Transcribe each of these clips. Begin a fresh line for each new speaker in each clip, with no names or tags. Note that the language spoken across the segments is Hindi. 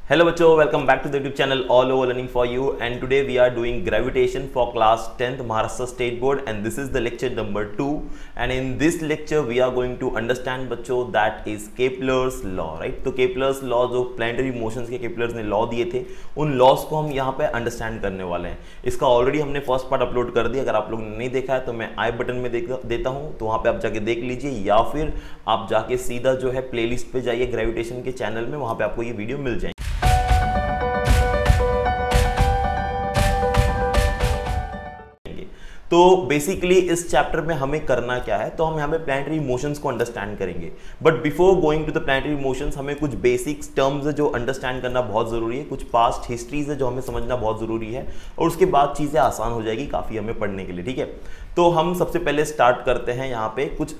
Hello बच्चों, welcome back to the YouTube channel All Over Learning for You, and today we are doing gravitation for class 10th Maharashtra State Board, and this is the lecture number 2. And in this lecture we are going to understand बच्चों that is Kepler's law, right? तो Kepler's law जो planetary motions के Kepler's ने law दिए थे, उन laws को हम यहाँ पे understand करने वाले हैं. इसका ऑलरेडी हमने फर्स्ट पार्ट अपलोड कर दिया. अगर आप लोग ने नहीं देखा है तो मैं आई बटन में देता हूँ, तो वहाँ पे आप जाके देख लीजिए, या फिर आप जाके सीधा जो है प्लेलिस्ट पे जाइए ग्रेविटेशन के चैनल में, वहाँ पे आपको ये वीडियो मिल जाएंगे. तो बेसिकली इस चैप्टर में हमें करना क्या है, तो हम यहाँ पे प्लैनेटरी मोशंस को अंडरस्टैंड करेंगे. But before going to the planetary motions हमें कुछ बेसिक्स टर्म्स है जो अंडरस्टैंड करना बहुत जरूरी है, कुछ पास्ट हिस्ट्रीज है जो हमें समझना बहुत जरूरी है, और उसके बाद चीजें आसान हो जाएगी काफी हमें पढ़ने के लिए. ठीक है, तो हम सबसे पहले स्टार्ट करते हैं यहाँ पे कुछ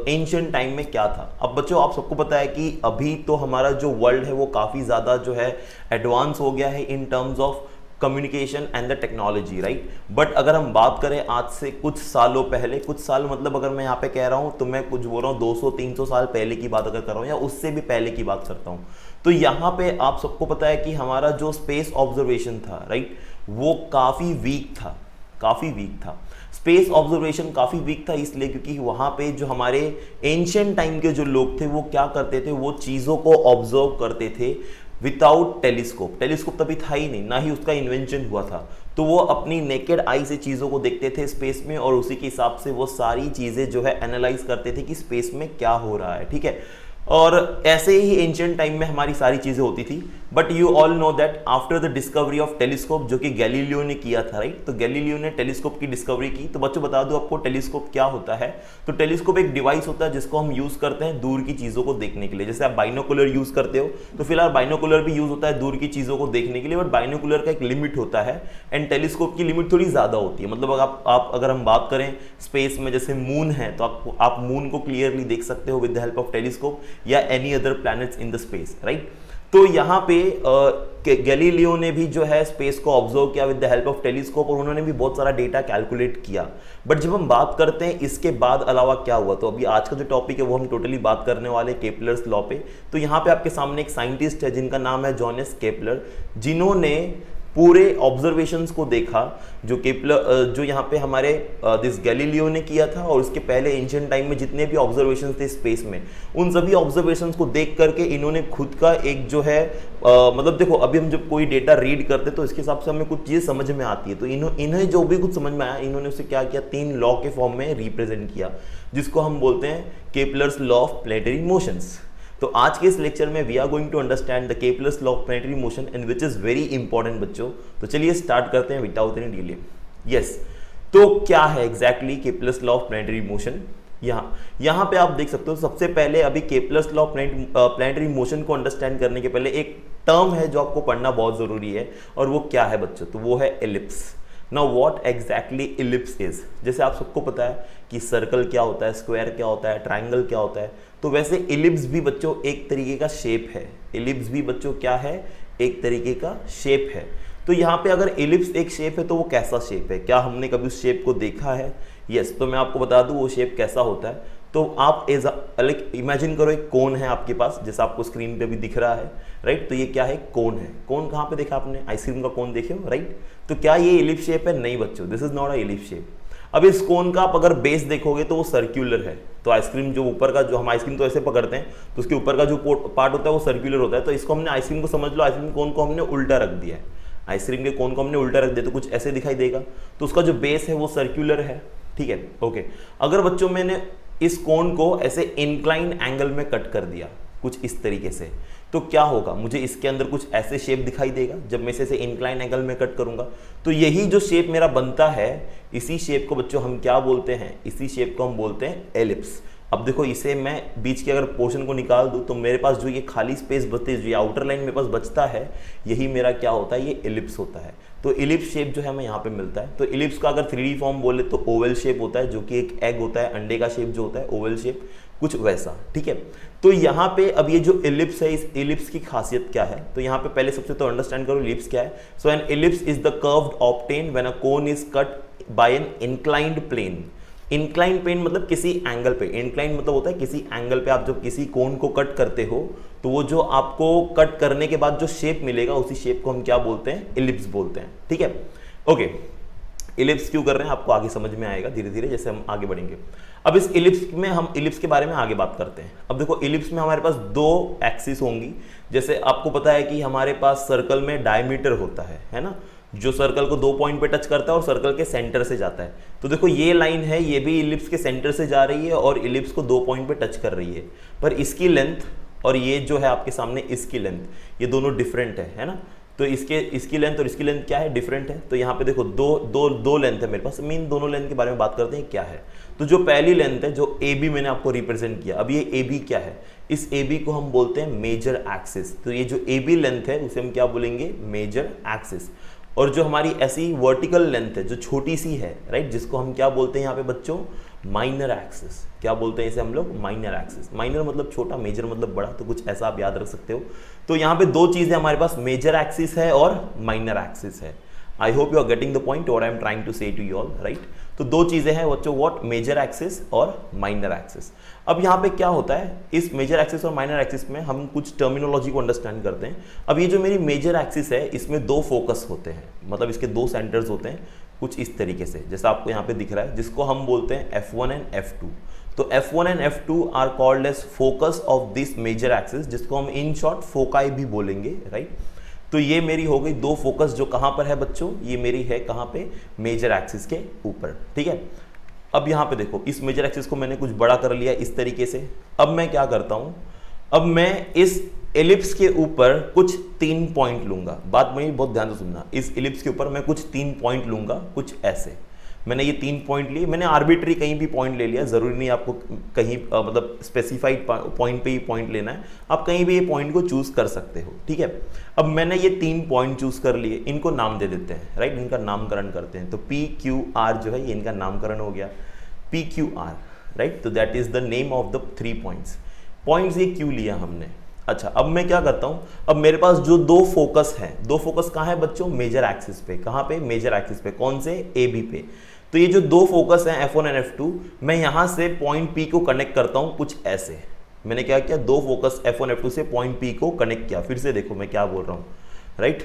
एंशिएंट टाइम में क्या था. अब बच्चों आप सबको पता है कि अभी तो हमारा जो वर्ल्ड है वो काफी ज्यादा जो है एडवांस हो गया है in terms of communication and the technology, right. But अगर हम बात करें आज से कुछ सालों पहले, कुछ साल मतलब अगर मैं यहाँ पे कह रहा हूँ तो मैं कुछ बोल रहा हूँ 200-300 साल पहले की बात अगर कर रहा हूँ या उससे भी पहले की बात करता हूँ, तो यहाँ पे आप सबको पता है कि हमारा जो स्पेस ऑब्जर्वेशन था, राइट, वो काफ़ी वीक था. स्पेस ऑब्जर्वेशन काफ़ी वीक था इसलिए क्योंकि वहाँ पे जो हमारे एंशिएंट टाइम के जो लोग थे वो क्या करते थे, वो चीज़ों को ऑब्जर्व करते थे विदाउट टेलीस्कोप. टेलीस्कोप तभी था ही नहीं, ना ही उसका इन्वेंशन हुआ था. तो वो अपनी नेकेड आई से चीज़ों को देखते थे स्पेस में, और उसी के हिसाब से वो सारी चीज़ें जो है एनालाइज करते थे कि स्पेस में क्या हो रहा है. ठीक है, और ऐसे ही एंशिएंट टाइम में हमारी सारी चीज़ें होती थी. But you all know that after the discovery of telescope, जो कि गैलीलियो ने किया था, राइट, तो गैलीलियो ने टेलीस्कोप की डिस्कवरी की. तो बच्चों बता दो आपको टेलीस्कोप क्या होता है. तो टेलीस्कोप एक डिवाइस होता है जिसको हम यूज़ करते हैं दूर की चीज़ों को देखने के लिए. जैसे आप बाइनोकुलर यूज़ करते हो, तो फिलहाल बाइनोकुलर भी यूज़ होता है दूर की चीज़ों को देखने के लिए, बट बाइनोकुलर का एक लिमिट होता है एंड टेलीस्कोप की लिमिट थोड़ी ज़्यादा होती है. मतलब अगर हम बात करें स्पेस में, जैसे मून है, तो आप मून को क्लियरली देख सकते हो with the help of telescope या any other planets in the space, right. तो यहाँ पे गैलीलियो ने भी जो है स्पेस को ऑब्जर्व किया with the help of telescope, और उन्होंने भी बहुत सारा डेटा कैलकुलेट किया. बट जब हम बात करते हैं इसके बाद अलावा क्या हुआ, तो अभी आज का जो टॉपिक है वो हम टोटली बात करने वाले केपलर्स लॉ पे. तो यहाँ पे आपके सामने एक साइंटिस्ट है जिनका नाम है जोहान्स केपलर, जिन्होंने पूरे ऑब्जर्वेशंस को देखा जो यहाँ पे हमारे दिस गैलीलियो ने किया था, और उसके पहले एंशिएंट टाइम में जितने भी ऑब्जर्वेशंस थे स्पेस में, उन सभी ऑब्जर्वेशंस को देख करके इन्होंने खुद का एक जो है मतलब देखो, अभी हम जब कोई डेटा रीड करते तो इसके हिसाब से हमें कुछ चीज़ समझ में आती है. तो इन्हें जो भी कुछ समझ में आया, इन्होंने उसे क्या किया, 3 लॉ के फॉर्म में रिप्रेजेंट किया, जिसको हम बोलते हैं Kepler's law of planetary motions. तो आज के इस लेक्चर में we are going to understand the Kepler's law of planetary motion, and which is very important बच्चों. तो चलिए स्टार्ट करते हैं विदाउट एनी डिले. यस, तो क्या है exactly Kepler's law of planetary motion. यहाँ पे आप देख सकते हो, सबसे पहले अभी Kepler's law of planetary motion को अंडरस्टैंड करने के पहले एक टर्म है जो आपको पढ़ना बहुत जरूरी है, और वो क्या है बच्चों, तो वो है ellipse. Now what exactly ellipse is? जैसे आप सबको पता है कि सर्कल क्या होता है, स्क्वायर क्या होता है, ट्राइंगल क्या होता है, तो वैसे इलिप्स भी बच्चों एक तरीके का शेप है. इलिप्स भी बच्चों क्या है, एक तरीके का शेप है. तो यहाँ पे अगर इलिप्स एक शेप है तो वो कैसा शेप है, क्या हमने कभी उस शेप को देखा है? यस, तो मैं आपको बता दूँ वो शेप कैसा होता है. तो आप इमेजिन करो एक कोन है आपके पास, जैसा आपको स्क्रीन पे भी दिख रहा है, राइट. तो ये क्या है, कोन है. कोन कहाँ पे देखा आपने, आइसक्रीम का कोन देखे हो, राइट. तो क्या ये इलिप्स शेप है? नहीं बच्चों, this is not a ellipse shape. अब इस कोन का आप अगर बेस देखोगे तो वो सर्क्यूलर है. तो आइसक्रीम जो ऊपर का, जो हम आइसक्रीम तो ऐसे पकड़ते हैं, तो उसके ऊपर का जो पार्ट होता है वो सर्क्यूलर होता है. तो इसको हमने आइसक्रीम को समझ लो, आइसक्रीम कोन को हमने उल्टा रख दिया है. आइसक्रीम के कोन को हमने उल्टा रख दिया तो कुछ ऐसे दिखाई देगा. तो उसका जो बेस है वो सर्क्यूलर है. ठीक है, ओके. अगर बच्चों मैंने इस कोन को ऐसे इंक्लाइन एंगल में कट कर दिया कुछ इस तरीके से, तो क्या होगा, मुझे इसके अंदर कुछ ऐसे शेप दिखाई देगा जब मैं इसे इंक्लाइन एंगल में कट करूंगा. तो यही जो शेप मेरा बनता है, इसी शेप को बच्चों हम क्या बोलते हैं, इसी शेप को हम बोलते हैं एलिप्स. अब देखो, इसे मैं बीच के अगर पोर्शन को निकाल दूं तो मेरे पास जो ये खाली स्पेस बचती है, जो ये आउटर लाइन मेरे पास बचता है, यही मेरा क्या होता है, ये एलिप्स होता है. तो इलिप्स शेप जो है हमें यहाँ पे मिलता है. तो इलिप्स का अगर 3D फॉर्म बोले तो ओवल शेप होता है, जो कि एक एग होता है, अंडे का शेप जो होता है ओवल शेप, कुछ वैसा. ठीक है, तो यहाँ पे अब ये जो इलिप्स है, इस इलिप्स की खासियत क्या है, तो यहाँ पे पहले सबसे तो अंडरस्टैंड करो इलिप्स क्या है. So an ellipse is the curved obtained when a cone is cut by an inclined plane. Incline plane मतलब किसी एंगल पे, इंक्लाइन मतलब होता है किसी एंगल पे आप जब किसी कोन को कट करते हो तो वो जो आपको कट करने के बाद जो शेप मिलेगा उसी शेप को हम क्या बोलते हैं, इलिप्स बोलते हैं। ठीक है, ओके। इलिप्स क्यों कर रहे हैं आपको आगे समझ में आएगा धीरे धीरे जैसे हम आगे बढ़ेंगे। अब इस इलिप्स में हम इलिप्स के बारे में आगे बात करते हैं। अब देखो इलिप्स में हमारे पास दो एक्सिस होंगी। जैसे आपको पता है कि हमारे पास सर्कल में डायमीटर होता है ना, जो सर्कल को 2 पॉइंट पे टच करता है और सर्कल के सेंटर से जाता है। तो देखो ये लाइन है, ये भी इलिप्स के सेंटर से जा रही है और इलिप्स को 2 पॉइंट पे टच कर रही है, पर इसकी लेंथ और ये जो है आपके सामने इसकी लेंथ, ये दोनों डिफरेंट है ना। तो इसकी लेंथ और इसकी लेंथ क्या है, डिफरेंट है। तो यहाँ पे देखो दो लेंथ है मेरे पास। मीन दोनों लेंथ के बारे में बात करते हैं क्या है। तो जो पहली लेंथ है, जो ए बी मैंने आपको रिप्रेजेंट किया, अब ये ए बी क्या है, इस ए बी को हम बोलते हैं मेजर एक्सिस। तो ये जो ए बी लेंथ है उसे हम क्या बोलेंगे, मेजर एक्सिस। और जो हमारी ऐसी वर्टिकल लेंथ है जो छोटी सी है, राइट, जिसको हम क्या बोलते हैं यहाँ पे बच्चों, माइनर एक्सिस। क्या बोलते हैं इसे हम लोग, माइनर एक्सिस। माइनर मतलब छोटा, मेजर मतलब बड़ा, तो कुछ ऐसा आप याद रख सकते हो। तो यहाँ पे दो चीजें हमारे पास, मेजर एक्सिस है और माइनर एक्सिस है। I hope you are getting the point और I am trying to say to you all, right. तो दो चीजें हैं बच्चों, व्हाट, मेजर एक्सिस और माइनर एक्सिस। अब यहाँ पे क्या होता है, इस मेजर एक्सिस और माइनर एक्सिस में हम कुछ टर्मिनोलॉजी को अंडरस्टैंड करते हैं। अब ये जो मेरी मेजर एक्सिस है इसमें दो फोकस होते हैं, मतलब इसके दो सेंटर्स होते हैं कुछ इस तरीके से, जैसा आपको यहाँ पे दिख रहा है, जिसको हम बोलते हैं F1 एंड F2। तो F1 and F2 are called as focus of this major axis, जिसको हम इन शॉर्ट फोकाई भी बोलेंगे, राइट। तो ये मेरी हो गई दो फोकस, जो कहां पर है बच्चों, ये मेरी है कहां पे, मेजर एक्सिस के ऊपर। ठीक है, अब यहां पे देखो इस मेजर एक्सिस को मैंने कुछ बड़ा कर लिया इस तरीके से। अब मैं क्या करता हूं, अब मैं इस एलिप्स के ऊपर कुछ 3 पॉइंट लूंगा। बात मेरी बहुत ध्यान से सुनना, इस एलिप्स के ऊपर मैं कुछ 3 पॉइंट लूंगा, कुछ ऐसे। मैंने ये 3 पॉइंट लिए, मैंने आर्बिट्री कहीं भी पॉइंट ले लिया, जरूरी नहीं आपको कहीं मतलब स्पेसिफाइड पॉइंट पे ही पॉइंट लेना है, आप कहीं भी ये पॉइंट को चूज कर सकते हो। ठीक है, अब मैंने ये 3 पॉइंट चूज कर लिए, इनको नाम दे देते हैं, राइट, इनका नामकरण करते हैं। तो पी क्यू आर जो है ये इनका नामकरण हो गया, पी क्यू आर, राइट। तो that is the name of the 3 points. Points ये क्यों लिया हमने। अच्छा, अब मैं क्या करता हूं, अब मेरे पास जो दो फोकस है, दो फोकस कहां है बच्चों, मेजर एक्सिस पे। कहां पे, मेजर एक्सिस पे। कौन से, ए बी पे। तो ये जो दो फोकस हैं F1 एंड F2, मैं यहां से पॉइंट P को कनेक्ट करता हूं कुछ ऐसे। मैंने क्या किया, दो फोकस F1 F2 से पॉइंट P को कनेक्ट किया। फिर से देखो मैं क्या बोल रहा हूं, राइट।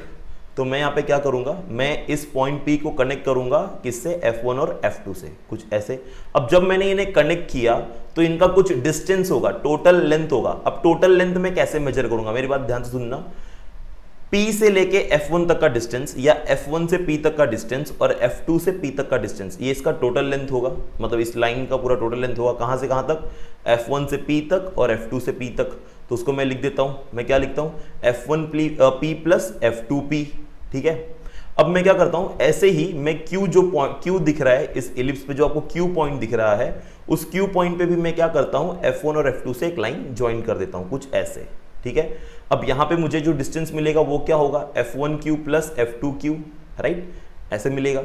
तो मैं यहाँ पे क्या करूंगा, मैं इस पॉइंट P को कनेक्ट करूंगा किससे, F1 और F2 से, कुछ ऐसे। अब जब मैंने इन्हें कनेक्ट किया तो इनका कुछ डिस्टेंस होगा, टोटल लेंथ होगा। अब टोटल लेंथ मैं कैसे मेजर करूंगा, मेरी बात ध्यान से सुनना। P से लेके F1 तक का डिस्टेंस, या F1 से P तक का डिस्टेंस और F2 से P तक का डिस्टेंस, ये इसका टोटल लेंथ होगा। मतलब इस लाइन का पूरा टोटल लेंथ होगा, कहां से कहां तक, F1 से P तक और F2 से P तक। तो उसको मैं लिख देता हूं, मैं क्या लिखता हूं, F1P प्लस F2P। ठीक है, अब मैं क्या करता हूं, ऐसे ही मैं Q जो पॉइंट, Q दिख रहा है इस एलिप्स पे, जो आपको Q पॉइंट दिख रहा है, उस Q पॉइंट पे भी मैं क्या करता हूं, F1 और F2 से एक लाइन ज्वाइन कर देता हूं, कुछ ऐसे। ठीक है, अब यहां पे मुझे जो डिस्टेंस मिलेगा वो क्या होगा, F1Q प्लस F2Q, राइट, ऐसे मिलेगा।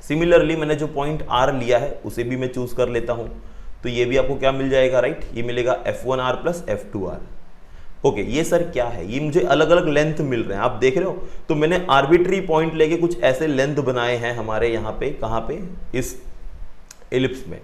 सिमिलरली मैंने जो पॉइंट R लिया है उसे भी मैं चूज कर लेता हूं, तो ये भी आपको क्या मिल जाएगा, राइट, ये मिलेगा F1R प्लस F2R। ओके, ये सर क्या है, ये मुझे अलग अलग लेंथ मिल रहे हैं, आप देख रहे हो। तो मैंने आर्बिट्री पॉइंट लेके कुछ ऐसे लेंथ बनाए हैं हमारे यहाँ पे, कहाँ पे, इस एलिप्स में।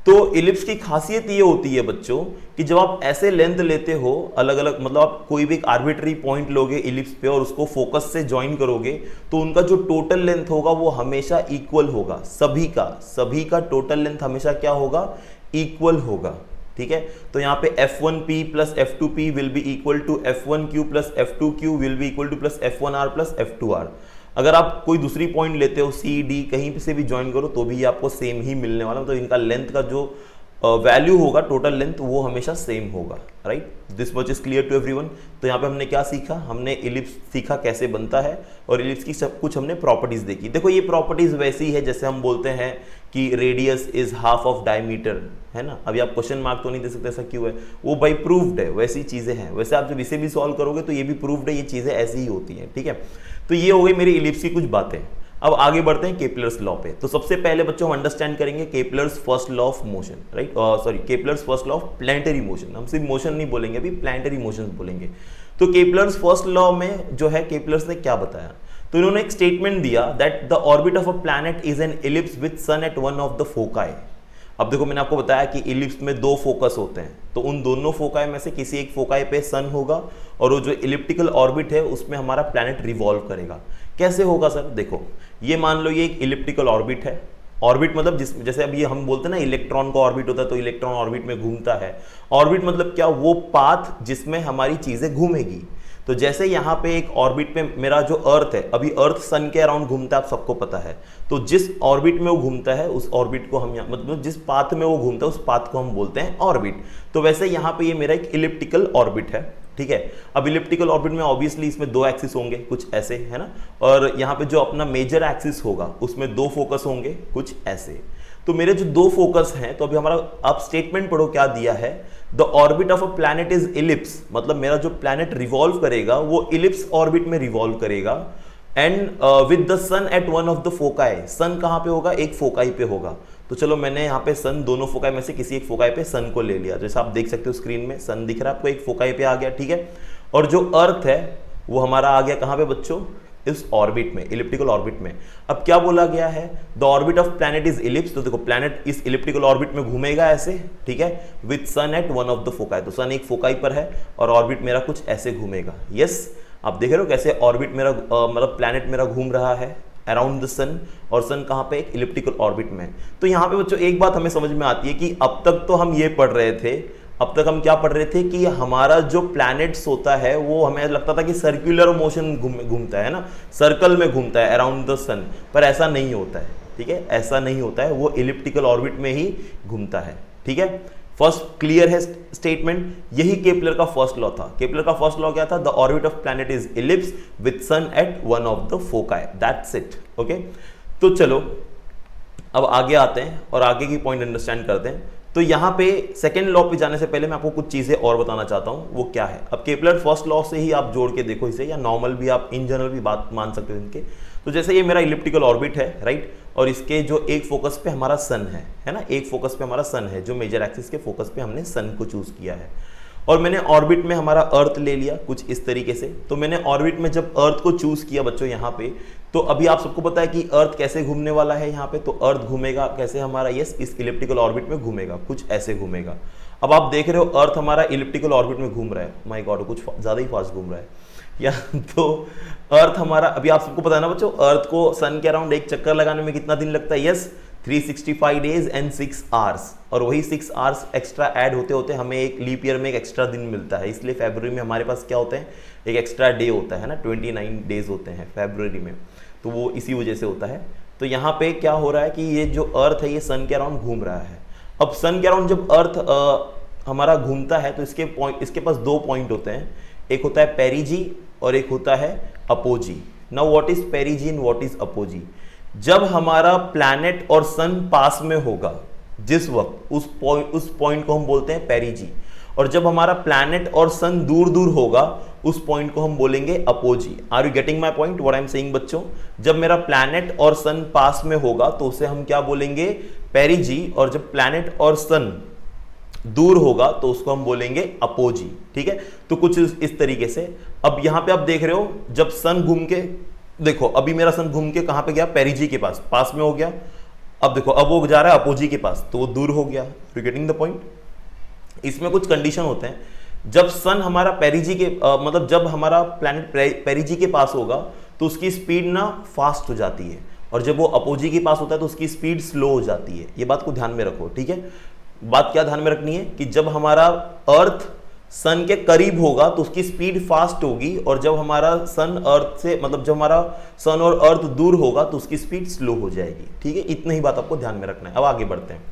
तो एलिप्स की खासियत ये होती है बच्चों कि जब आप ऐसे लेंथ लेते हो अलग अलग, मतलब आप कोई भी एक आर्बिट्री पॉइंट लोगे एलिप्स पे और उसको फोकस से ज्वाइन करोगे, तो उनका जो टोटल लेंथ होगा वो हमेशा इक्वल होगा। सभी का टोटल लेंथ हमेशा क्या होगा, इक्वल होगा। ठीक है, तो यहाँ पे F1P plus F2P will be equal to F1Q plus F2Q will be equal to plus F1R plus F2R। अगर आप कोई दूसरी पॉइंट लेते हो, C D कहीं से भी ज्वाइन करो तो भी आपको सेम ही मिलने वाला, तो इनका लेंथ का जो वैल्यू होगा, टोटल लेंथ, वो हमेशा सेम होगा, right. This much is clear to everyone. तो यहाँ पे हमने क्या सीखा, हमने इलिप्स सीखा कैसे बनता है, और इलिप्स की सब कुछ हमने प्रॉपर्टीज देखी। देखो ये प्रॉपर्टीज वैसी है जैसे हम बोलते हैं कि radius is half of diameter, है ना। अभी आप क्वेश्चन मार्क तो नहीं दे सकते, ऐसा क्यों है, वो बाई प्रूव्ड है, वैसी चीजें हैं। वैसे आप जब इसे भी सॉल्व करोगे तो ये भी प्रूव्ड है, ये चीजें ऐसी ही होती हैं। ठीक है, तो ये हो गई मेरी इलिप्स की कुछ बातें। अब आगे बढ़ते हैं केपलर्स लॉ पे। तो सबसे पहले बच्चों हम अंडरस्टैंड करेंगे Kepler's first law of motion, right, sorry, Kepler's first law of planetary motion. हम सिर्फ मोशन नहीं बोलेंगे, अभी प्लैनेटरी मोशन बोलेंगे। तो केपलर्स फर्स्ट लॉ में जो है, केपलर्स ने क्या बताया, तो इन्होंने एक स्टेटमेंट दिया that the orbit of a planet is an ellipse with sun at one of the foci. अब देखो मैंने आपको बताया कि इलिप्स में दो फोकस होते हैं, तो उन दोनों फोकाई में से किसी एक फोकाई पे सन होगा और वो जो इलिप्टिकल ऑर्बिट है उसमें हमारा प्लैनेट रिवॉल्व करेगा। कैसे होगा सर? देखो ये मान लो ये एक इलिप्टिकल ऑर्बिट है। ऑर्बिट मतलब जैसे अभी हम बोलते हैं ना इलेक्ट्रॉन का ऑर्बिट होता है, तो इलेक्ट्रॉन ऑर्बिट में घूमता है। ऑर्बिट मतलब क्या? वो पाथ जिसमें हमारी चीजें घूमेगी। तो जैसे यहाँ पे एक ऑर्बिट पे मेरा जो अर्थ है, अभी अर्थ सन के अराउंड घूमता है, आप सबको पता है। तो जिस ऑर्बिट में वो घूमता है उस ऑर्बिट को हम मतलब जिस पाथ में वो घूमता है उस पाथ को हम बोलते हैं ऑर्बिट। तो वैसे यहाँ पे ये मेरा एक इलिप्टिकल ऑर्बिट है, ठीक है। अब इलिप्टिकल ऑर्बिट में ऑब्वियसली इसमें दो एक्सिस होंगे, कुछ ऐसे, है ना, और यहाँ पे जो अपना मेजर एक्सिस होगा उसमें दो फोकस होंगे, कुछ ऐसे। तो मेरे जो दो फोकस हैं, तो अभी हमारा आप स्टेटमेंट पढ़ो क्या दिया है, the orbit of a planet is ellipse, मतलब मेरा जो प्लैनेट रिवॉल्व करेगा वो इलिप्स ऑर्बिट में रिवॉल्व करेगा, and with the sun at one of the foci. Sun कहाँ पे होगा? एक फोकाई पे होगा। तो चलो मैंने यहाँ पे सन दोनों फोकाई में से किसी एक फोकाई पे सन को ले लिया, जैसा आप देख सकते हो स्क्रीन में सन दिख रहा है आपको, एक फोकाई पे आ गया, ठीक है। और जो अर्थ है वो हमारा आ गया कहाँ पे बच्चों? इस ऑर्बिट में, इलिप्टिकल ऑर्बिट में। अब क्या बोला गया है? The orbit of planet is ellipse. तो देखो प्लैनेट इस इलिप्टिकल ऑर्बिट में घूमेगा ऐसे, ठीक है, with sun at one of the foci. तो सन एक फोकाई पर है और ऑर्बिट मेरा कुछ ऐसे घूमेगा। यस, आप देख रहे हो कैसे ऑर्बिट मेरा मतलब प्लैनेट मेरा घूम रहा है अराउंड द सन, और सन कहाँ पे? एक इलिप्टिकल ऑर्बिट में। तो यहाँ पे बच्चों एक बात हमें समझ में आती है कि अब तक तो हम ये पढ़ रहे थे, अब तक हम क्या पढ़ रहे थे कि हमारा जो प्लैनेट्स होता है वो हमें लगता था कि सर्कुलर मोशन घूमता है ना, सर्कल में घूमता है अराउंड द सन, पर ऐसा नहीं होता है, ठीक है, ऐसा नहीं होता है, वो इलिप्टिकल ऑर्बिट में ही घूमता है, ठीक है। फर्स्ट क्लियर है स्टेटमेंट, यही केपलर का फर्स्ट लॉ था। केपलर का फर्स्ट लॉ क्या था? The orbit of planet is ellipse with sun at one of the foci, that's it, okay. तो चलो अब आगे आते हैं और आगे की पॉइंट अंडरस्टैंड करते हैं। तो यहाँ पे सेकेंड लॉ पे जाने से पहले मैं आपको कुछ चीजें और बताना चाहता हूँ, वो क्या है। अब केपलर फर्स्ट लॉ से ही आप जोड़ के देखो इसे, या नॉर्मल भी आप इन जनरल भी बात मान सकते हो इनके। तो जैसे ये मेरा इलिप्टिकल ऑर्बिट है, राइट, और इसके जो एक फोकस पे हमारा सन है ना, एक फोकस पे हमारा सन है, जो मेजर एक्सिस के फोकस पे हमने सन को चूज किया है। और मैंने ऑर्बिट में हमारा अर्थ ले लिया कुछ इस तरीके से। तो मैंने ऑर्बिट में जब अर्थ को चूज किया बच्चों यहाँ पे, तो अभी आप सबको पता है कि अर्थ कैसे घूमने वाला है यहाँ पे। तो अर्थ घूमेगा कैसे हमारा? यस, इस इलिप्टिकल ऑर्बिट में घूमेगा, कुछ ऐसे घूमेगा। अब आप देख रहे हो अर्थ हमारा इलिप्टिकल ऑर्बिट में घूम रहा है, माय गॉड कुछ ज्यादा ही फास्ट घूम रहा है या। तो अर्थ हमारा, अभी आप सबको पता है ना बच्चों, अर्थ को सन के अराउंड एक चक्कर लगाने में कितना दिन लगता है? Yes, 365 days and 6 hours. और वही 6 आवर्स एक्स्ट्रा ऐड होते होते हमें एक लीप ईयर में एक एक्स्ट्रा दिन मिलता है। इसलिए फरवरी में हमारे पास क्या होते हैं? एक एक्स्ट्रा डे होता है ना, 29 डेज होते हैं फरवरी में, तो वो इसी वजह से होता है। तो यहाँ पे क्या हो रहा है कि ये जो अर्थ है ये सन के अराउंड घूम रहा है। अब सन के अराउंड जब अर्थ हमारा घूमता है तो इसके पास दो पॉइंट होते हैं, एक होता है पेरिजी और एक होता है apogee. Now what is पेरिजी and what is apogee? जब हमारा प्लैनेट और सन पास में होगा जिस वक्त, उस पॉइंट को हम बोलते हैं पेरिजी, और जब हमारा प्लैनेट और सन दूर दूर होगा उस पॉइंट को हम बोलेंगे apogee. Are you getting my point what I am saying बच्चों? जब मेरा प्लैनेट और सन पास में होगा तो उसे हम क्या बोलेंगे? पेरिजी, और जब प्लैनेट और सन दूर होगा तो उसको हम बोलेंगे अपोजी, ठीक है। तो कुछ इस तरीके से। अब यहां पे आप देख रहे हो जब सन घूम के, देखो अभी मेरा सन घूम के कहां पे गया? पेरिजी के पास में हो गया। अब देखो अब वो जा रहा है अपोजी के पास, तो वो दूर हो गया। You getting the point? इसमें कुछ कंडीशन होते हैं। जब सन हमारा पेरिजी के मतलब जब हमारा प्लैनेट पेरिजी के पास होगा तो उसकी स्पीड ना फास्ट हो जाती है, और जब वो अपोजी के पास होता है तो उसकी स्पीड स्लो हो जाती है। ये बात को ध्यान में रखो, ठीक है। बात क्या ध्यान में रखनी है कि जब हमारा अर्थ सन के करीब होगा तो उसकी स्पीड फास्ट होगी, और जब हमारा सन अर्थ से मतलब जब हमारा सन और अर्थ दूर होगा तो उसकी स्पीड स्लो हो जाएगी, ठीक है। इतना ही बात आपको ध्यान में रखना है। अब आगे बढ़ते हैं।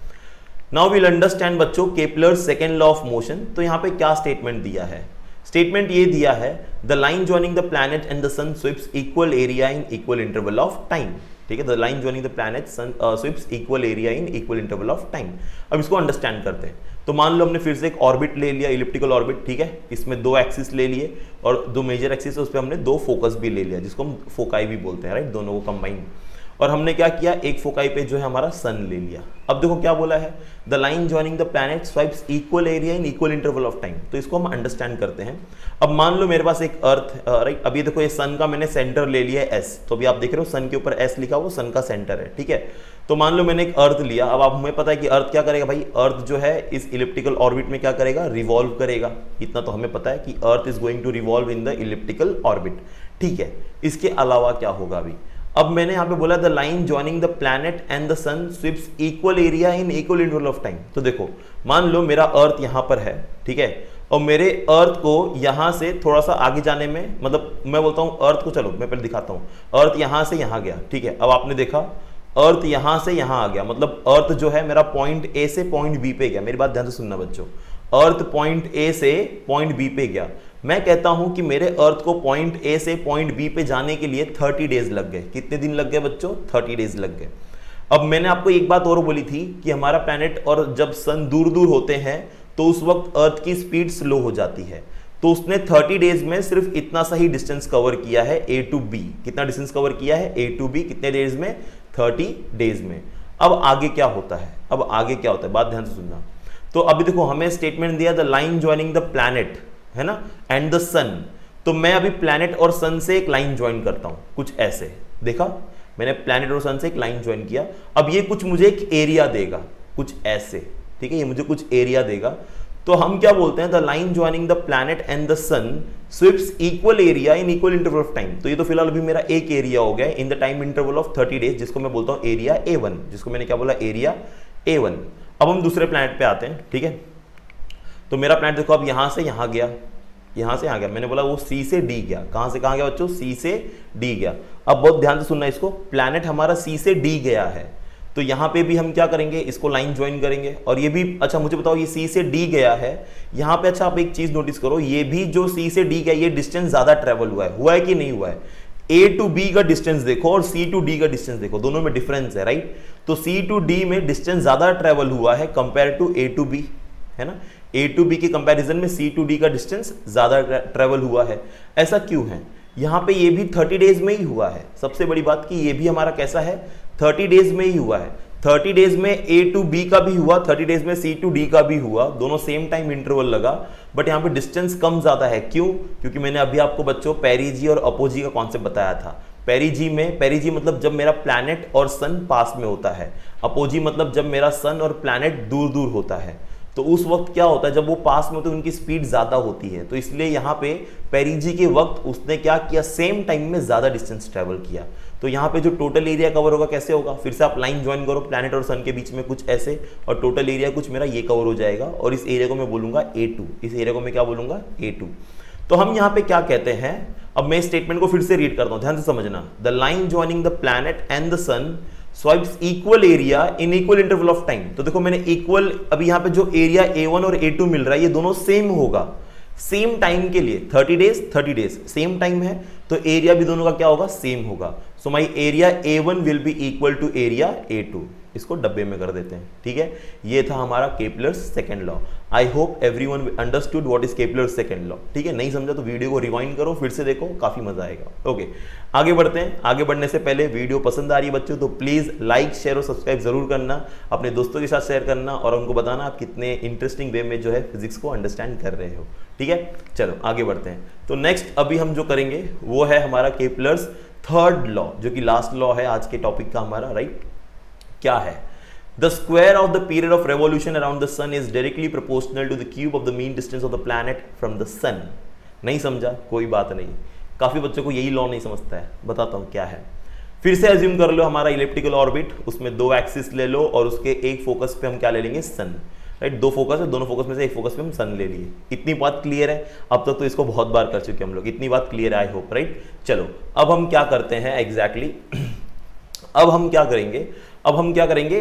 नाउ वील अंडरस्टैंड बच्चों Kepler second law of motion. तो यहाँ पे क्या स्टेटमेंट दिया है? स्टेटमेंट ये दिया है, the line joining the planet and the sun sweeps equal area in equal interval of time, ठीक है। The line joining the planet sun sweeps equal area in equal interval of time. अब इसको अंडरस्टैंड करते हैं। तो मान लो हमने फिर से एक ऑर्बिट ले लिया, इलिप्टिकल ऑर्बिट, ठीक है। इसमें दो एक्सिस ले लिए और दो मेजर एक्सिस है, उस पर हमने दो फोकस भी ले लिया, जिसको हम फोकाई भी बोलते हैं, राइट, दोनों को कंबाइन। और हमने क्या किया, एक फोकाई पे जो है हमारा सन ले लिया। अब देखो क्या बोला है, the line joining the planet swipes equal area in equal interval of time. तो इसको हम अंडरस्टैंड करते हैं। अब मान लो मेरे पास एक अर्थ, राइट, अब ये देखो ये सन का मैंने सेंटर ले लिया है एस, तो अभी आप देख रहे हो सन के ऊपर एस लिखा हुआ, सन का सेंटर है, ठीक है। तो मान लो मैंने एक अर्थ लिया, अब आप हमें पता है कि अर्थ क्या करेगा भाई, अर्थ जो है इस इलिप्टिकल ऑर्बिट में क्या करेगा, रिवॉल्व करेगा। इतना तो हमें पता है कि earth is going to revolve in the elliptical orbit, ठीक है। इसके अलावा क्या होगा अभी, अब मैंने यहां पे बोला the line joining the planet and the sun sweeps equal area in equal interval of time. तो देखो मान लो मेरा अर्थ यहां पर है, ठीक है, और मेरे अर्थ को यहां से थोड़ा सा आगे जाने में, मतलब मैं बोलता हूं अर्थ को, चलो मैं पहले दिखाता हूं, अर्थ यहां से यहां गया, ठीक है। अब आपने देखा अर्थ यहां से यहां आ गया, मतलब अर्थ जो है मेरा पॉइंट ए से पॉइंट बी पे गया। मेरी बात ध्यान से सुनना बच्चों, अर्थ पॉइंट ए से पॉइंट बी पे गया। मैं कहता हूं कि मेरे अर्थ को पॉइंट ए से पॉइंट बी पे जाने के लिए 30 डेज लग गए। कितने दिन लग गए बच्चों, 30 डेज लग गए। अब मैंने आपको एक बात और बोली थी कि हमारा प्लैनेट और जब सन दूर दूर होते हैं तो उस वक्त अर्थ की स्पीड स्लो हो जाती है। तो उसने 30 डेज में सिर्फ इतना सा ही डिस्टेंस कवर किया है, ए टू बी। कितना डिस्टेंस कवर किया है, ए टू बी, कितने डेज में, 30 डेज में। अब आगे क्या होता है, अब आगे क्या होता है, बात ध्यान से सुनना। तो अभी देखो हमें स्टेटमेंट दिया the line joining the planet, है ना, एंड द सन। तो मैं अभी प्लैनेट और सन से एक लाइन ज्वाइन करता हूं, कुछ ऐसे। देखा, मैंने प्लैनेट और सन से एक लाइन ज्वाइन किया। अब ये कुछ मुझे एक एरिया देगा, कुछ ऐसे, ठीक है, ये मुझे कुछ एरिया देगा। तो हम क्या बोलते हैं, the line joining the planet and the sun sweeps equal area in equal interval of time. तो ये तो फिलहाल अभी मेरा एक एरिया हो गया in the time interval of 30 days, जिसको मैं बोलता हूं एरिया A1, जिसको मैंने क्या बोला, एरिया A1। अब हम दूसरे प्लैनेट पे आते हैं, ठीक है। तो मेरा प्लैनेट देखो अब यहां से यहां गया, यहां से यहां गया। मैंने बोला वो सी से डी गया। कहां से कहां गया बच्चों, सी से डी गया। अब बहुत ध्यान से सुनना इसको, प्लैनेट हमारा सी से डी गया है, तो यहां पे भी हम क्या करेंगे, इसको लाइन ज्वाइन करेंगे। और ये भी, अच्छा मुझे बताओ, ये सी से डी गया है यहां पे। अच्छा आप एक चीज नोटिस करो, ये भी जो सी से डी गया, ये डिस्टेंस ज्यादा ट्रेवल हुआ है कि नहीं हुआ है। ए टू बी का डिस्टेंस देखो और सी टू डी का डिस्टेंस देखो, दोनों में डिफरेंस है, राइट। तो सी टू डी में डिस्टेंस ज्यादा ट्रेवल हुआ है compare to A to B, है ना। ए टू बी के कंपैरिजन में सी टू डी का डिस्टेंस ज्यादा ट्रेवल हुआ है। ऐसा क्यों है, यहां पे ये भी 30 डेज में ही हुआ है। सबसे बड़ी बात कि ये भी हमारा कैसा है, 30 डेज में ही हुआ है। 30 डेज में ए टू बी का भी हुआ, 30 डेज में सी टू डी का भी हुआ, दोनों सेम टाइम इंटरवल लगा, बट यहाँ पे डिस्टेंस कम ज्यादा है। क्यों, क्योंकि मैंने अभी आपको बच्चों पेरिजी और अपोजी का कॉन्सेप्ट बताया था। पेरिजी में, पेरिजी मतलब जब मेरा प्लैनेट और सन पास में होता है, अपोजी मतलब जब मेरा सन और प्लैनेट दूर दूर होता है। तो उस वक्त क्या होता है, जब वो पास में होते हैं उनकी स्पीड ज्यादा होती है। तो इसलिए यहाँ पे पेरिजी के वक्त उसने क्या किया, सेम टाइम में ज्यादा डिस्टेंस ट्रेवल किया। तो यहाँ पे जो टोटल एरिया कवर होगा कैसे होगा, फिर से आप लाइन ज्वाइन करो प्लैनेट और सन के बीच में कुछ ऐसे, और टोटल एरिया कुछ मेरा ये कवर हो जाएगा। और इस एरिया को मैं बोलूंगा A2, इस एरिया को मैं क्या बोलूंगा, A2। तो हम यहाँ पे क्या कहते हैं, अब मैं स्टेटमेंट को फिर से रीड करता हूँ, ध्यान से समझना। The line joining the planet and the sun sweeps equal area in equal interval of time. तो देखो मैंने इक्वल, अभी यहाँ पे जो एरिया A1 और A2 मिल रहा है ये दोनों सेम होगा, सेम टाइम के लिए। 30 डेज सेम टाइम है, तो एरिया भी दोनों का क्या होगा, सेम होगा। So my area A1 will be equal to area A2। इसको डब्बे में कर देते हैं, ठीक है। ये था हमारा Kepler's second law. I hope everyone understood what is Kepler's second law, ठीक है। नहीं समझा तो वीडियो को रिवाइंड करो, फिर से देखो, काफी मजा आएगा। ओके, आगे बढ़ते हैं। आगे बढ़ने से पहले वीडियो पसंद आ रही है बच्चों तो प्लीज लाइक, शेयर और सब्सक्राइब जरूर करना, अपने दोस्तों के साथ शेयर करना और उनको बताना आप कितने इंटरेस्टिंग वे में जो है फिजिक्स को अंडरस्टैंड कर रहे हो, ठीक है। चलो आगे बढ़ते हैं। तो नेक्स्ट अभी हम जो करेंगे वो है हमारा केपलर्स थर्ड लॉ, जो कि लास्ट लॉ है आज के टॉपिक का हमारा, राइट। क्या है, the square of the period of revolution around the sun is directly proportional to the cube of the mean distance of the planet from the sun. नहीं समझा, कोई बात नहीं, काफी बच्चों को यही लॉ नहीं समझता है, बताता हूं क्या है। फिर से अज्यूम कर लो हमारा इलिप्टिकल ऑर्बिट, उसमें दो एक्सिस ले लो और उसके एक फोकस पे हम क्या ले लेंगे, सन, राइट। दो फोकस है, दोनों फोकस में से एक फोकस पे हम सन ले लिए। इतनी बात क्लियर है, अब तक तो इसको बहुत बार कर चुके हम लोग, इतनी बात क्लियर है आई होप, राइट। चलो अब हम क्या करते हैं एग्जैक्टली, अब हम क्या करेंगे, अब हम क्या करेंगे,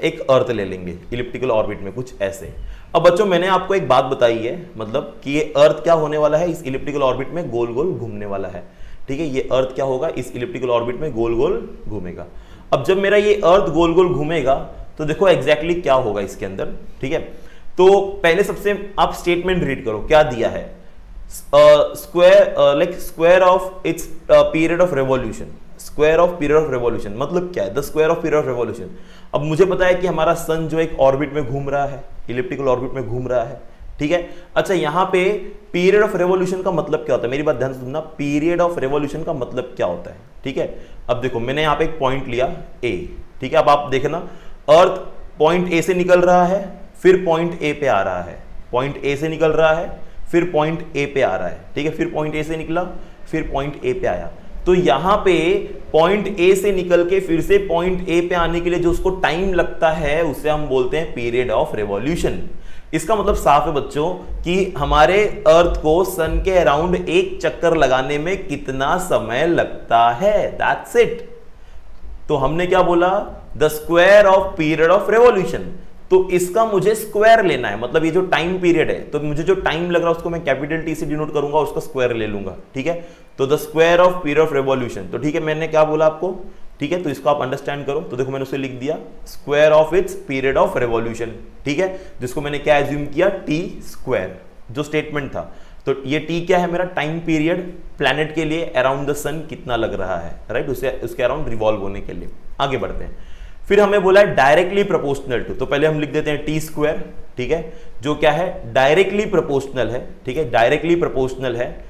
एक अर्थ ले लेंगे इलिप्टिकल ऑर्बिट में कुछ ऐसे। अब बच्चों मैंने आपको एक बात बताई है, मतलब कि ये अर्थ क्या होने वाला है, इस इलिप्टिकल ऑर्बिट में गोल गोल घूमने वाला है, ठीक है। ये अर्थ क्या होगा, इस इलिप्टिकल ऑर्बिट में गोल गोल घूमेगा। अब जब मेरा ये अर्थ गोल गोल घूमेगा तो देखो एग्जैक्टली क्या होगा इसके अंदर, ठीक है। तो पहले सबसे आप स्टेटमेंट रीड करो, क्या दिया है, square of its period of revolution. Square of period of revolution मतलब क्या है? The square of period of revolution. अब मुझे पता है कि हमारा सन जो एक ऑर्बिट में घूम रहा है, इलिप्टिकल ऑर्बिट में घूम रहा है, ठीक है। अच्छा, यहां पे पीरियड ऑफ रेवोल्यूशन का मतलब क्या होता है? मेरी बात ध्यान से सुनना, पीरियड ऑफ रेवोल्यूशन का मतलब क्या होता है, ठीक है। अब देखो मैंने यहां पे एक पॉइंट लिया ए, ठीक है। अब आप देखना, अर्थ पॉइंट ए से निकल रहा है, फिर पॉइंट ए पे आ रहा है, पॉइंट ए से निकल रहा है, फिर पॉइंट ए पे आ रहा है, ठीक है। फिर पॉइंट ए से निकला, फिर पॉइंट ए पे आया। तो यहां पे पॉइंट ए से निकल के फिर से पॉइंट ए पे आने के लिए जो उसको टाइम लगता है उसे हम बोलते हैं पीरियड ऑफ रेवोल्यूशन। इसका मतलब साफ है बच्चों कि हमारे अर्थ को सन के अराउंड एक चक्कर लगाने में कितना समय लगता है, दैट्स इट। तो हमने क्या बोला? The square of period of revolution. तो इसका मुझे स्क्वायर लेना है, मतलब ये जो टाइम पीरियड है, तो मुझे जो टाइम लग रहा है उसको मैं कैपिटल टी से डिनोट करूंगा, उसका स्क्वायर ले लूंगा, ठीक है। तो the square of period of revolution, तो ठीक है, मैंने क्या बोला आपको, ठीक है। तो इसको आप अंडरस्टैंड करो। तो देखो मैंने उसे लिख दिया square of its period of revolution, ठीक है, जिसको मैंने क्या एज्यूम किया? टी स्क्वायर, जो स्टेटमेंट था। तो ये टी क्या है? मेरा टाइम पीरियड प्लैनेट के लिए अराउंड द सन कितना लग रहा है, राइट, उसके अराउंड रिवॉल्व होने के लिए। आगे बढ़ते हैं। फिर हमें बोला है डायरेक्टली प्रोपोर्शनल टू, तो पहले हम लिख देते हैं टी स्क्वायर, ठीक है, जो क्या है? डायरेक्टली प्रोपोर्शनल है, ठीक है, डायरेक्टली प्रोपोर्शनल है,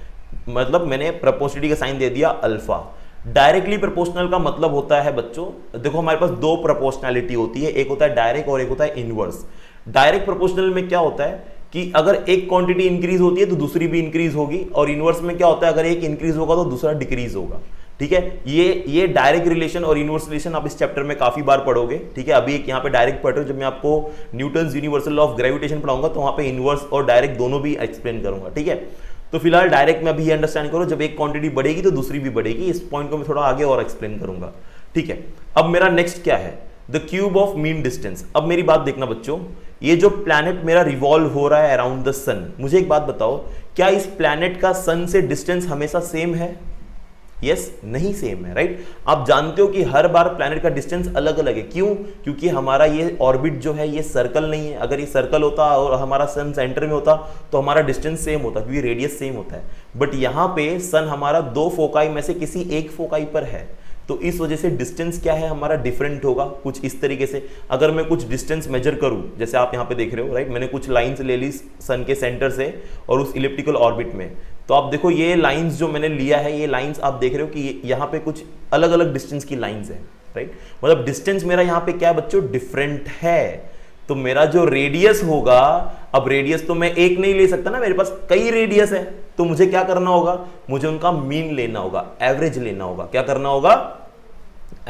मतलब मैंने प्रोपोर्शनलिटी का साइन दे दिया अल्फा। डायरेक्टली प्रोपोर्शनल का मतलब होता है बच्चों, देखो हमारे पास दो प्रोपोर्शनैलिटी होती है, एक होता है डायरेक्ट और एक होता है इनवर्स। डायरेक्ट प्रोपोर्शनल में क्या होता है कि अगर एक क्वांटिटी इंक्रीज होती है तो दूसरी भी इंक्रीज होगी, और इनवर्स में क्या होता है? अगर एक इंक्रीज होगा तो दूसरा डिक्रीज होगा, ठीक है। ये डायरेक्ट रिलेशन और इनवर्स रिलेशन आप इस चैप्टर में काफी बार पढ़ोगे, ठीक है। अभी एक यहाँ पे डायरेक्ट पढ़ रहे हो, जब मैं आपको Newton's universal law of gravitation पढ़ाऊंगा तो वहां पे इनवर्स और डायरेक्ट दोनों भी एक्सप्लेन करूंगा, ठीक है। तो फिलहाल डायरेक्ट में अभी ये अंडरस्टैंड करो, जब एक क्वांटिटी बढ़ेगी तो दूसरी भी बढ़ेगी। इस पॉइंट को मैं थोड़ा आगे और एक्सप्लेन करूंगा, ठीक है। अब मेरा नेक्स्ट क्या है? The cube of mean distance. अब मेरी बात देखना बच्चों, ये जो प्लैनेट मेरा रिवॉल्व हो रहा है अराउंड द सन, मुझे एक बात बताओ, क्या इस प्लैनेट का सन से डिस्टेंस हमेशा सेम है? यस, नहीं सेम है, राइट। आप जानते हो कि हर बार प्लैनेट का डिस्टेंस अलग अलग है। क्यों? क्योंकि हमारा ये ऑर्बिट जो है ये सर्कल नहीं है। अगर ये सर्कल होता और हमारा सन सेंटर में होता तो हमारा डिस्टेंस सेम होता, क्योंकि रेडियस सेम होता है। बट यहाँ पे सन हमारा दो फोकाई में से किसी एक फोकाई पर है, तो इस वजह से डिस्टेंस क्या है हमारा? डिफरेंट होगा कुछ इस तरीके से। अगर मैं कुछ डिस्टेंस मेजर करूं, जैसे आप यहाँ पे देख रहे हो, राइट, मैंने कुछ लाइंस ले ली सन के सेंटर से और उस इलिप्टिकल ऑर्बिट में, तो आप देखो ये लाइंस जो मैंने लिया है, ये लाइंस आप देख रहे हो कि यहाँ पे कुछ अलग अलग डिस्टेंस की लाइंस है, राइट। मतलब डिस्टेंस मेरा यहाँ पे क्या है बच्चों? डिफरेंट है। तो मेरा जो रेडियस होगा, अब रेडियस तो मैं एक नहीं ले सकता ना, मेरे पास कई रेडियस है, तो मुझे क्या करना होगा? मुझे उनका मीन लेना होगा, एवरेज लेना होगा। क्या करना होगा?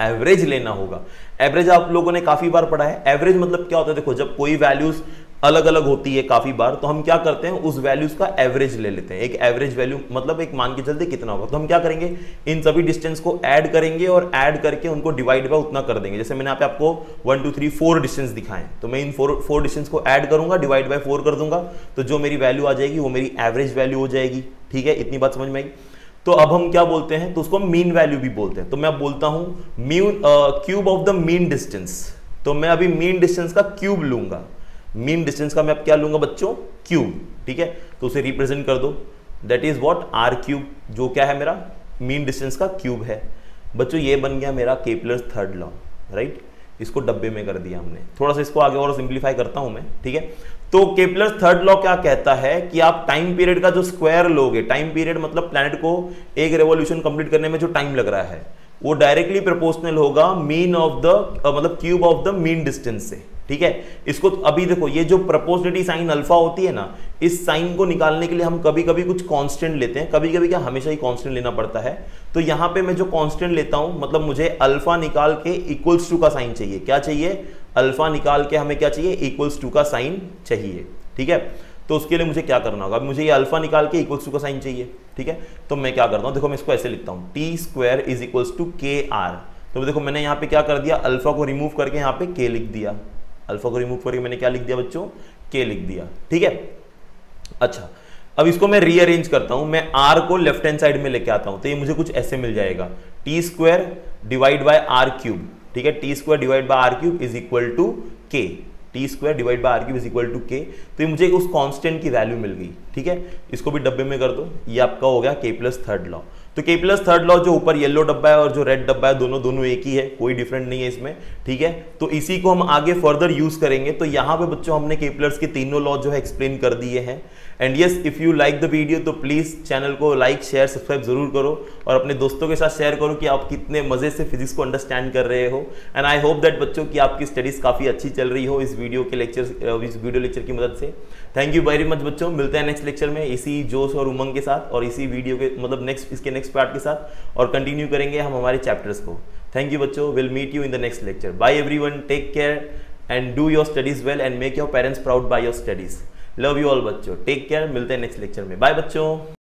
एवरेज लेना होगा। एवरेज आप लोगों ने काफी बार पढ़ा है। एवरेज मतलब क्या होता है? देखो जब कोई वैल्यूज अलग अलग होती है काफी बार, तो हम क्या करते हैं? उस वैल्यूज का एवरेज ले लेते हैं। एक एवरेज वैल्यू मतलब एक मान के चलते कितना होगा, तो हम क्या करेंगे? इन सभी डिस्टेंस को ऐड करेंगे और ऐड करके उनको डिवाइड बाय उतना कर देंगे। जैसे मैंने यहाँ पे आपको 1 2 3 4 डिस्टेंस दिखाएं, तो मैं इन 4 डिस्टेंस को ऐड करूंगा, डिवाइड बाय 4 कर दूंगा, तो जो मेरी वैल्यू आ जाएगी वो मेरी एवरेज वैल्यू हो जाएगी, ठीक है। इतनी बात समझ में आई? तो अब हम क्या बोलते हैं? तो उसको मीन वैल्यू भी बोलते हैं। तो मैं बोलता हूं cube of the mean distance. तो मैं अभी मीन डिस्टेंस का क्यूब लूंगा। मीन डिस्टेंस का मैं अब क्या लूंगा बच्चों? क्यूब, ठीक है। तो उसे रिप्रेजेंट कर दो, that is what? R cube, जो क्या है मेरा मीन डिस्टेंस का क्यूब है। बच्चों ये बन गया मेरा केपलर्स थर्ड लॉ, राइट। इसको डब्बे में कर दिया हमने। थोड़ा सा इसको आगे और सिंप्लीफाई करता हूं मैं, ठीक है। तो केपलर्स थर्ड लॉ क्या कहता है कि आप टाइम पीरियड का जो स्क्वायर लोगे, टाइम पीरियड मतलब प्लैनेट को एक रेवोल्यूशन कंप्लीट करने में जो टाइम लग रहा है, वो डायरेक्टली प्रोपोर्शनल होगा मीन ऑफ द मतलब cube of the mean distance से, ठीक है। इसको अभी देखो, ये जो प्रोपोर्शनलिटी साइन अल्फा होती है ना, इस साइन को निकालने के लिए हम कभी कभी कुछ कांस्टेंट लेते हैं, कभी कभी क्या हमेशा ही कांस्टेंट लेना पड़ता है। तो यहां पे मैं जो कांस्टेंट लेता हूं, मतलब मुझे अल्फा निकाल के इक्वल्स टू का साइन चाहिए। क्या चाहिए? अल्फा निकाल के हमें क्या चाहिए? इक्वल्स टू का साइन चाहिए, ठीक है। तो उसके लिए मुझे क्या करना होगा? मुझे ये अल्फा निकाल के इक्वल्स टू का साइन चाहिए, ठीक है। तो मैं क्या करता हूं, देखो मैं इसको ऐसे लिखता हूं, t square is equals to k r. तो देखो मैंने यहाँ पे क्या कर दिया? अल्फा को रिमूव करके यहाँ पे के लिख दिया। अल्फा को रिमूव करके मैंने क्या लिख दिया बच्चों? के लिख दिया, ठीक है। अच्छा, अब इसको मैं रीअरेंज करता हूं, मैं आर को लेफ्ट हैंड साइड में लेके आता हूं, तो ये मुझे कुछ ऐसे मिल जाएगा, T square divide by R cube, ठीक है। T square divide by R cube is equal to K, T square divide by R cube is equal to K. तो ये मुझे उस कांस्टेंट की वैल्यू मिल गई, ठीक है। इसको भी डब्बे में कर दो, ये आपका हो गया के प्लस थर्ड लॉ। तो के प्लस थर्ड लॉ जो ऊपर येलो डब्बा है और जो रेड डब्बा है दोनों एक ही है, कोई डिफरेंट नहीं है इसमें, ठीक है। तो इसी को हम आगे फर्दर यूज करेंगे। तो यहाँ पे बच्चों हमने केपलर्स के तीनों लॉ जो है एक्सप्लेन कर दिए हैं। And yes, if you like the video तो प्लीज चैनल को लाइक शेयर सब्सक्राइब जरूर करो और अपने दोस्तों के साथ शेयर करो कि आप कितने मजे से फिजिक्स को अंडरस्टैंड कर रहे हो। एंड आई होप दैट बच्चों की आपकी स्टडीज काफी अच्छी चल रही हो इस वीडियो लेक्चर की मदद से। थैंक यू वेरी मच बच्चों, मिलते हैं नेक्स्ट लेक्चर में इसी जोश और उमंग के साथ और इसी वीडियो के मतलब इसके नेक्स्ट पार्ट के साथ, और कंटिन्यू करेंगे हम हमारे चैप्टर्स को। थैंक यू बच्चों, will meet you in the next lecture. Bye everyone, take care and do your studies well and make your parents proud by your studies. Love you all बच्चों, टेक केयर, मिलते हैं नेक्स्ट लेक्चर में। बाय बच्चों।